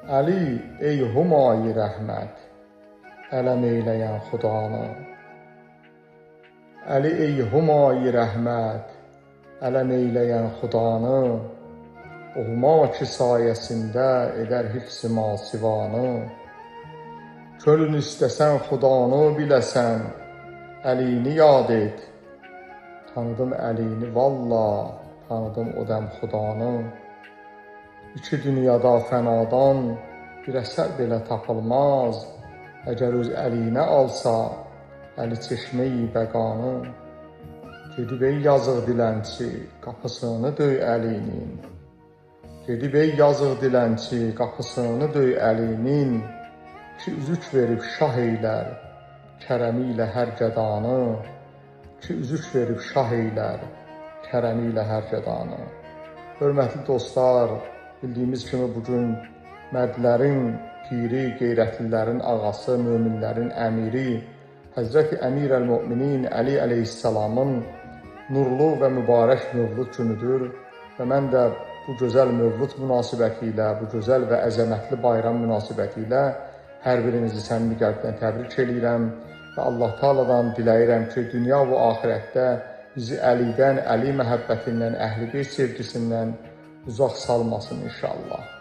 Əli ey humayi rəhmət, ələm eyləyən xudanı. Əli ey humayi rəhmət, ələm eyləyən xudanı. O huma ki sayəsində edər hifz-i masivanı. Könlün istəsən xudanı biləsən, Əlini yad et. Tanıdım Əlini valla, tanıdım o dəm xudanı. İki dünyada fənadan bir əsər belə tapılmaz. Əgər öz əlinə alsa, Əli çeşməyi bəqanı. Gedib ey yazıq dilənçi, qapısını döy Əlinin. Gedib ey yazıq dilənçi, qapısını döy Əlinin. Ki üzük verib şah eylər, kərəmi ilə hər gədanı. Ki üzük verib şah eylər, kərəmi ilə hər gədanı. Hörmətli dostlar, bildiyimiz kimi bugün mərdlərin piri, qeyrətlilərin ağası, möminlərin əmiri Həzrəti Əmir-əl-Möminin Əli əleyhissalamın nurlu və mübarək mövlud günüdür. Və mən də bu gözəl mövlud münasibəti ilə, bu gözəl və əzəmətli bayram münasibəti ilə hər birinizi səmimi qəlbdən təbrik edirəm və Allah Taala'dan diləyirəm ki, dünya və axirətdə bizi Əlidən, Əli məhəbbətindən, Əhl-i Beyt sevgisindən uzaq salmasın inşallah.